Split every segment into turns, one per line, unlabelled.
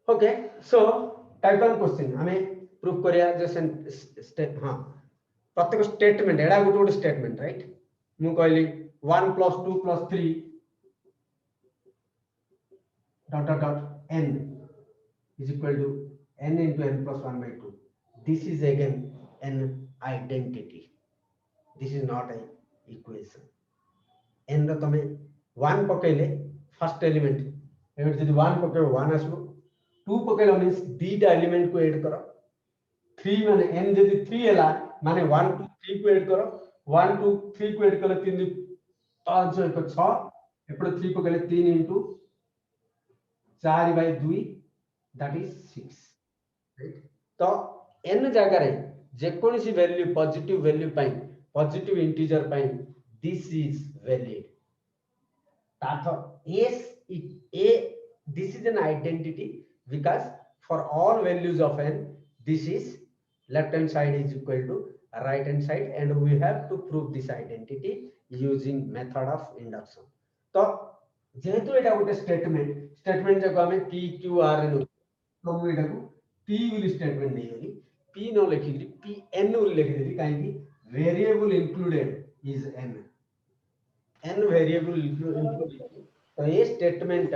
Okay so type 1 question हमें proof करिया जे step हां प्रत्येक स्टेटमेंट एडा गोटे स्टेटमेंट राइट मु कहली 1 + 2 + 3 dot dot dot n is equal to n into n plus 1 by 2. This is again an identity. This is not an equation. n रो तमे 1 पकेले first element एबे जदि 1 पकेबो 1 आसबो 2 पकेले मींस दीटा एलिमेंट को ऐड करो 3 माने n जदि 3 हैला माने 1 2 3 को ऐड करो 1 2 3 को ऐड कले 3 5 1 6 एपडे 3 पकेले 3 into 4 by 2 that is 6 right तो n जगह रे जे कोनसी वैल्यू पॉजिटिव वैल्यू पाई पॉजिटिव इंटीजर पाई दिस इज वैलिड ताथ a this is an identity because for all values of n this is left hand side is equal to right hand side and we have to prove this identity using method of induction तो जेहेतु एटा गोटे statement जको हमें p q r no तो मु एटा को p बोली statement नै होली p नो लिखि p n बोली लिखि देली काहे कि variable included is n variable included तो ये स्टेटमेंट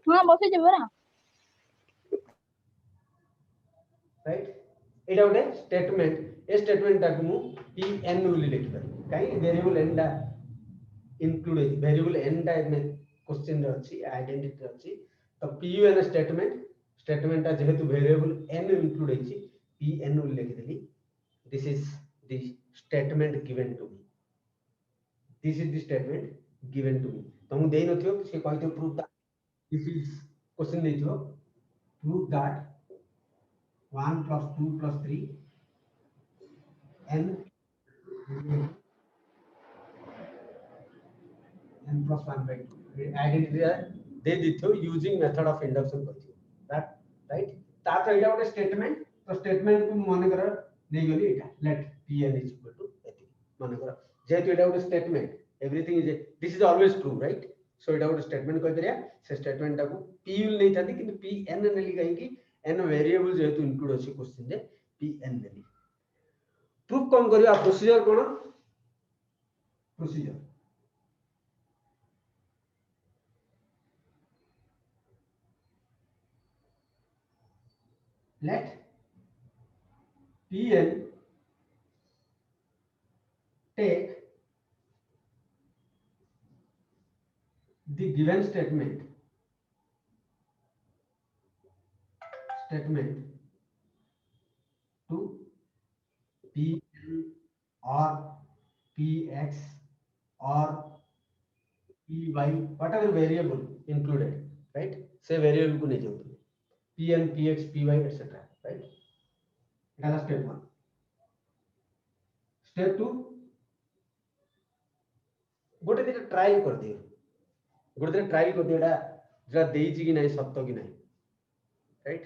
हां बसे जेबो ना
राइट एटा गोटे स्टेटमेंट ए स्टेटमेंट टाकू मु p n बोली लिखि पारि काहे वेरिएबल n दा इंक्लूड है वेरिएबल n दा में क्वेश्चन रे अछि आइडेंटिटी अछि तो p u n स्टेटमेंट ता जेहेतु वेरिएबल n इंक्लूड है p n बोली लिखि देली this is the statement given to me this is the statement given to me तो मु देई नथियो से कहते proof that this is question देथियो proof that 1 + 2 + 3 n n plus 1 by 2 identity दे दिथियो यूजिंग मेथड ऑफ इंडक्शन करथियो दैट राइट ता तो एटा गोटे स्टेटमेंट तो स्टेटमेंट को माने कर नै गली एटा late pn is equal to एति माने कर जेतु एटा गोटे statement everything is this is always true right so एटा गोटे स्टेटमेंट कह दिया से स्टेटमेंट टा को p विल नै थाती कि pn नेली कहि कि n वेरिएबल जेतु इंक्लूड अछि क्वेश्चन जे pn नेली प्रूफ कोन करिया procedure cone procedure let pn take the given statement to pn or px or py whatever variable included right say variable को नहीं जाओ pn px py etc right इटा step 1 step 2 गोटे दिन trial कर दियो गोटे दिन ट्रायल कर दियो एटा जरा देई छि कि नहीं सत्य कि नहीं राइट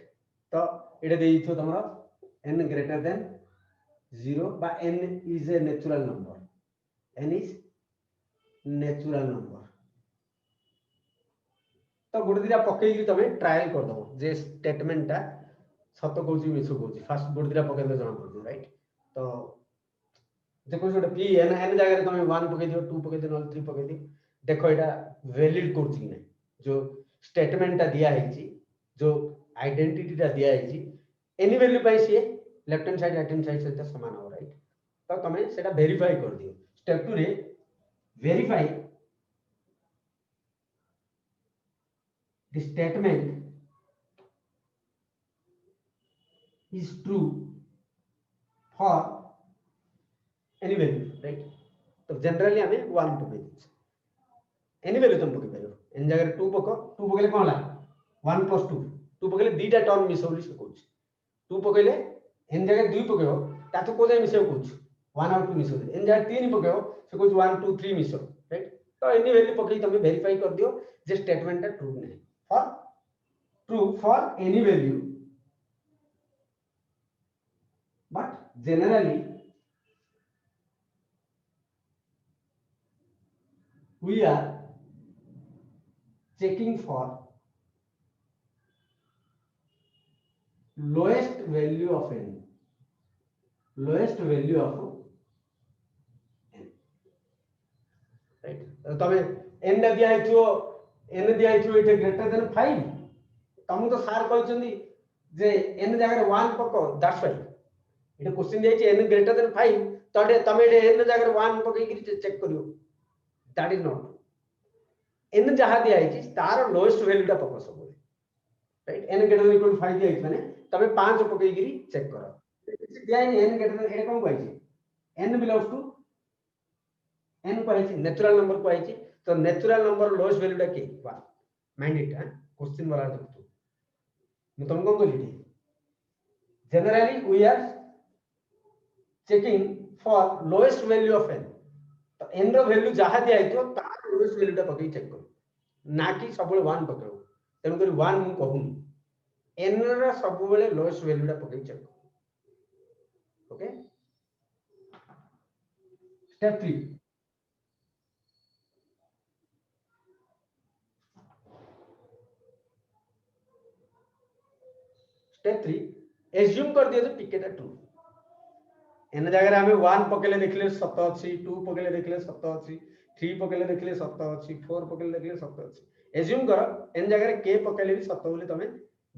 तो एटा देई थियो तमरा n greater than 0 बा n is a natural number n is natural number तो गोटे दिरा पकई कि तमे ट्रायल कर दो जे स्टेटमेंट ता सत्य कहूची मिछ कहूची फर्स्ट गोटे दिरा पकई दो जणा पड़ो राइट तो देखो जोटे p n n जगह रे तमे 1 पकई दियो 2 पकई दियो 3 पकई दियो देखो एटा वैलिड करछि कि नहीं जो स्टेटमेंट ता दिया है छी जो आइडेंटिटी ता दिया है छी एनी वैल्यू पाई से left hand side right hand side से समान हो राइट तो तमे सेटा वेरीफाई कर दियो स्टेप 2 रे verify the statement is true for any value right तो जनरली हमें 1 पकई दिस एनी वैल्यू तुम पकई परबो एन जगह 2 पको 2 पकले कोन ला 1 + 2 2 पकले दीटा टर्म मिसौली से कहूछ 2 पकले एन जगह 2 पकेबो ता तो को जाय मिसौ कहूछ 1 और 2 मिसौ एन जगह 3 पकेबो से कहूछ 1 2 3 मिसौ राइट तो एनी वैल्यू पकई तुम वेरीफाई कर दियो जे स्टेटमेंट ता ट्रू नहीं for true for any value but generally we are checking for lowest value of n, lowest value of n, right? तबे n दिया हिथो n दिया हिथो इटे ग्रेटर देन 5 तमु तो सार कहचंदी जे n जगह 1 पको दैट्स व्हाई इटे क्वेश्चन दिया छै n ग्रेटर देन 5 तडे तमे इटे n जगह 1 पके चेक करियो दैट इज नॉट n जहा दिया है तार लोएस्ट वैल्यू टा पको सब right n greater than equal 5 दिया है माने तमे 5 पके गिरी चेक करो दिया है n ग्रेटर देन एटा कोन कहै छै n बिलोंग्स टू n कहै छै नेचुरल नंबर कहै छै तो नेचुरल नंबर लोएस्ट वैल्यू टा के 1 माइंड इट क्वेश्चन वाला देखतो मु तुमको बोली generally we are checking for lowest value of n तो n रो वैल्यू जहा दिया है तो तार लोएस्ट वैल्यू टा पके चेक करो ना कि सब 1 पकड़ो तेनु करी 1 मु कहूं n रो सब बेले लोएस्ट वैल्यू टा पके चेक करो ओके स्टेप 3 स्टेप 3 एज्यूम कर दियो तो pk टा ट्रू एन जगह हमें 1 पकेले देखले सत अछि 2 पकेले देखले सत अछि 3 पकेले देखले सत अछि 4 पकेले देखले सत अछि एज्यूम करो एन जगह k पकेले भी सत बोली तमे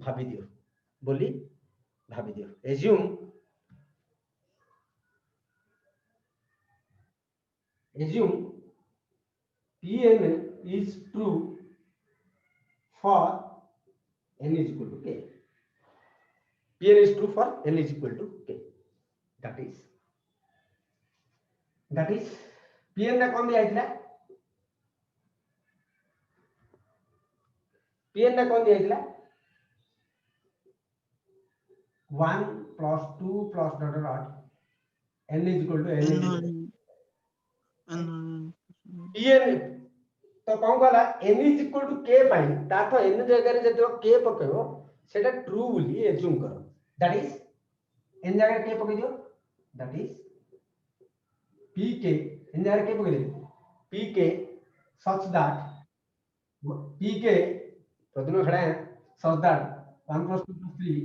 भाबी दियो बोली भाबी दियो assume pn is true for n is equal to k pn is true for n is equal to k that is pn ना कौन दिया इतना pn ना कौन दिया इतना 1 plus 2 plus dot dot n is equal to n pn तो कौन कहला n is equal to k पाई ता तो n जगह रे जतो k पकेबो सेटा ट्रू बोली एज्यूम करो दैट इज n जगह k पके दियो दैट इज pk n जगह k पके दियो pk such that pk प्रदुनो खड़ा है such that 1 plus 2 plus 3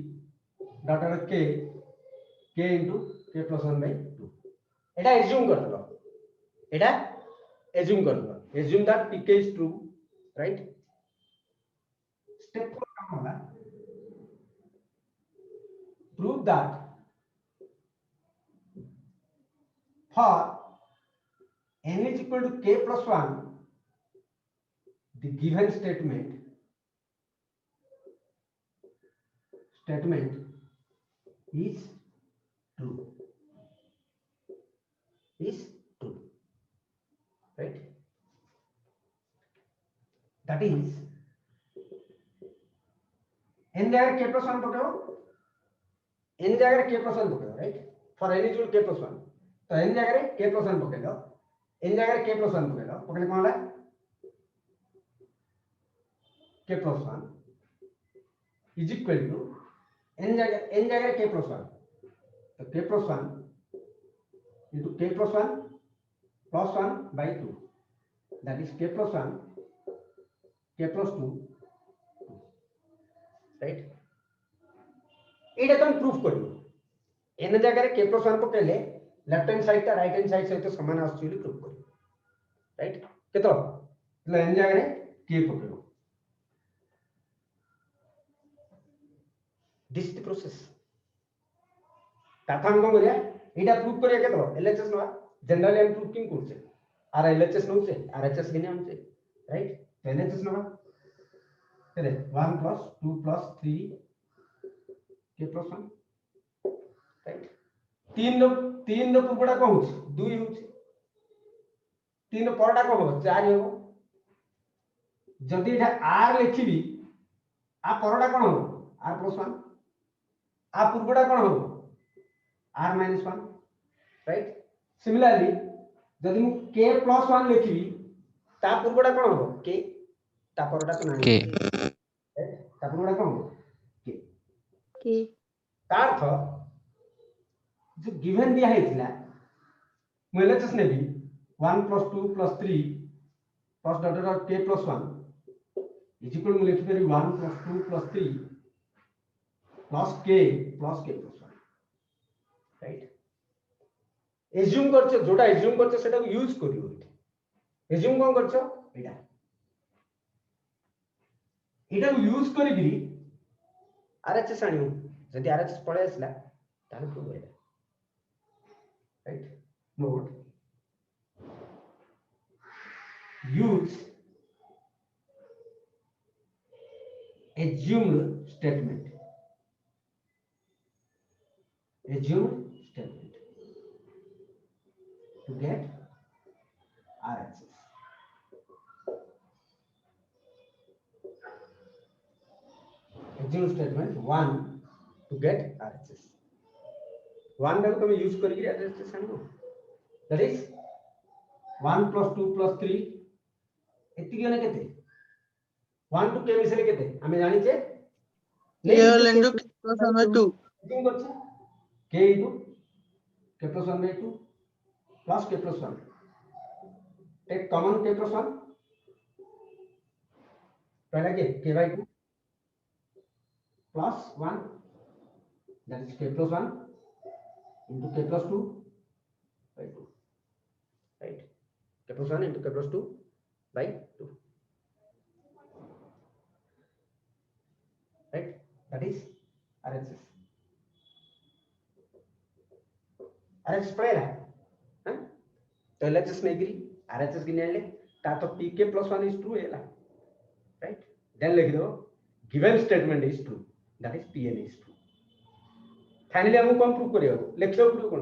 dot dot k into k plus 1 by 2 Etah assume कर दो एटा एज्यूम कर दो assume that pk is true right step 4 काम होला prove that for n is equal to k plus 1 the given statement is true right that is n जगह k plus 1 पकड़ो n जगह k plus 1 पकड़ो right for n is equal to k plus 1 तो n जगह k plus 1 पकड़ लो n जगह k plus 1 पकड़ लो पकड़े कौन है k plus 1 is equal to n जगह k plus 1 तो k plus 1 into k plus 1 plus 1 by 2 that is k plus 1 k plus 2 right एटा तुम प्रूफ करियो n जगह k plus 1 पकेले लेफ्ट हैंड साइड ता राइट हैंड साइड सहित समान आछी बोली प्रूफ करियो राइट केतो ले n जगह k पकेलो दिस इज द प्रोसेस ताथा हम कोन करिया एटा प्रूफ करिया केतो LHS नवा जनरली हम प्रूफ किंग करछे आर LHS नउछे RHS गिने हमछे राइट LHS नवा केरे 1 plus 2 plus 3 k plus 1 right तीन नो पूर्वटा को होछ 2 होछ तीन नो परटा को हो 4 हो जदी एटा r लिखिबी आ परटा कोन हो r plus 1 आ पूर्वटा कोन हो r minus 1 राइट सिमिलरली जदी मु k plus 1 लिखिबी ता पूर्वटा कोन हो k ता परटा कोन k ता पूर्वटा कोन हो k ता अर्थ जो गिवन दिया हेतिला मु LHS navy 1 plus 2 plus 3 plus dot dot k plus 1 is equal to लिखि पारि 1 plus 2 plus 3 plus k plus 1 right assume करछ जोटा एज्यूम करछ सेटा को यूज करियो एज्यूम कोन करछ एटा एटा को यूज करी आरएचएस आनियो जदि आरएचएस पळे आसला ताले प्रूव होइला right note use assumed statement to get RHS. Assumed statement 1 to get RHS. 1 टाको तुम यूज करके RHS आनो that is 1 plus 2 plus 3 एति गने केते 1 to k मिसले केते हमें जानि जे
L into k plus 1 by 2.
एतिम करछ k into k plus 1 by 2 plus k plus 1 take common k plus 1 पहला k by 2 plus 1 that is k plus 1 into k plus 2 by 2 right k plus 1 into k plus 2 by 2 right that is RHS पड़ेगा हां तो LHS नहीं गिरी RHS गिने ले ता तो pk plus 1 is true हैला right then लिख दो given statement is true that is pn is true finally हम कोन प्रूव करियो लिखियो प्रूव कोन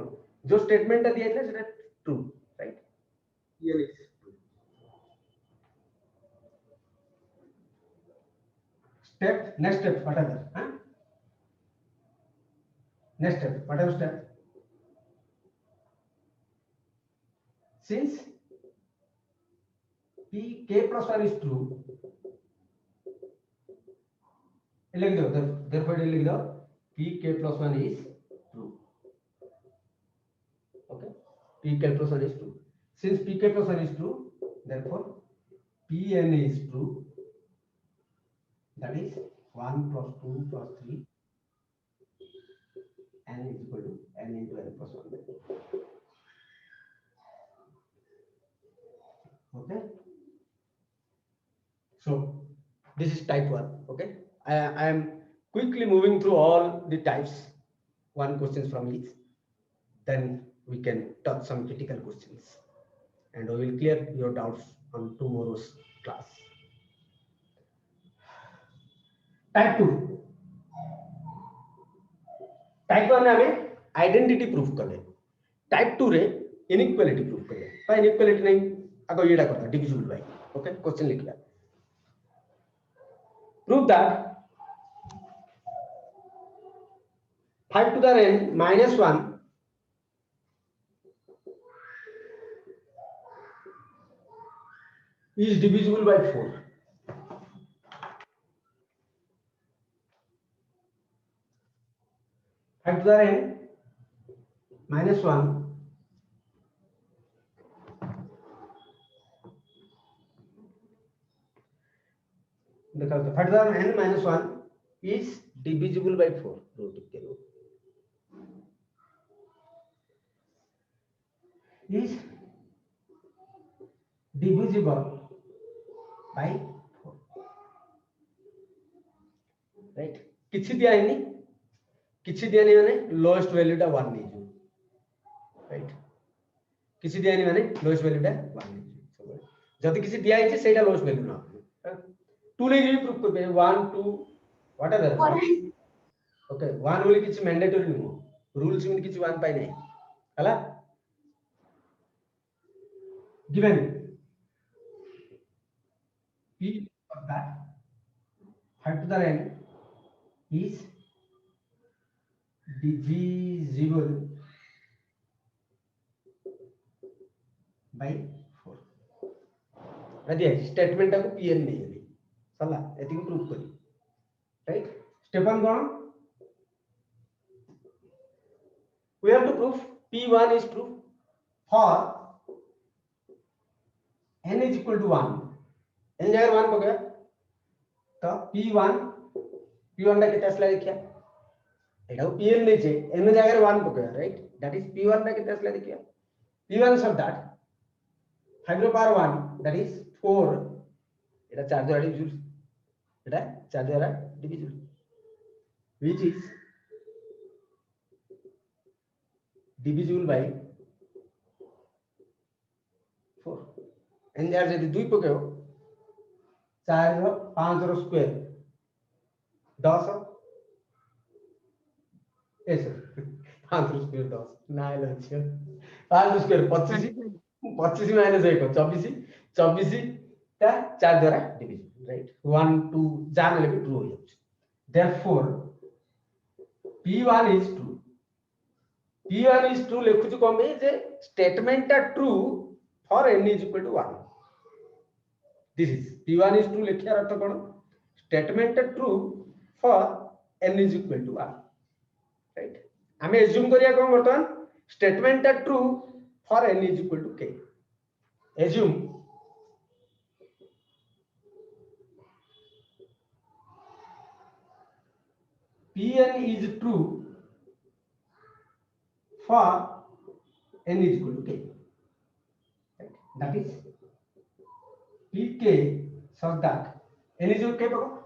जो स्टेटमेंट दिया है सेटा true right pn is true step next step what are the huh? next step what are the step since pk plus 1 is true लिख दो therefore लिख दो pk plus 1 is true okay pk plus 1 is true since pk plus 1 is true therefore pn is true that is 1 plus 2 plus 3 n is equal to n into n plus 1 okay so this is type 1 okay I am quickly moving through all the types one questions from each then we can touch some critical questions and we will clear your doubts on tomorrow's class type 2 type 1 में identity proof करले type 2 रे inequality proof करले बा inequality नहीं आगो येडा करता divisible by okay question लिखला proof that 5 to the n minus 1 is divisible by 4 5 to the n minus 1 देखा तो 5 to the n minus 1 is divisible by 4 root के रूप is divisible by 4 right किछि दिया है नहीं किछि दिया नहीं माने लोएस्ट वैल्यू टा 1 नहीं जो राइट किछि दिया नहीं माने लोएस्ट वैल्यू टा 1 नहीं जो जदी किछि दिया है सेटा लोएस्ट वैल्यू ना 2 नहीं भी प्रूफ करबे 1 2 व्हाट आर ओके 1 बोली किछि मैंडेटरी नहीं रूल्स में किछि 1 पाई नहीं हला given p of that 5 to the n is divisible by 4 ready statement को pn नहीं है सला एति को प्रूफ करी right step 1 cone we have to prove p1 is true for n is equal to 1 n जगह 1 पकड़ तो p1 टा केते आसला देखिया एटा pn नै छै n जगह 1 पकड़ राइट दैट इज p1 टा केते आसला देखिया p1 ऑफ दैट 5 रो पावर 1 दैट इज 4 एटा 4 द्वारा डिविजिबल एटा 4 द्वारा divisible which is divisible by 4 n जार यदि 2 पकेओ 4 रो 5 रो स्क्वायर 10 ऐसे 5 रो स्क्वायर 10 ना लक्ष्य 5 रो स्क्वायर 25 25 माइनस 1 24 24 ता 4 द्वारा डिविजिबल राइट 1 2 जान ले भी ट्रू हो जाଉଛି therefore p1 is true p1 is true लिखुछु कोन बे जे स्टेटमेंट ता true for n is equal to 1 this is p1 is true लिखिया अर्थ कोन स्टेटमेंट ता true for n is equal to 1 right हमें एज्यूम करिया कोन वर्तमान स्टेटमेंट ता true for n is equal to k assume pn is true for n is equal to k right? That is pk such that n is equal to k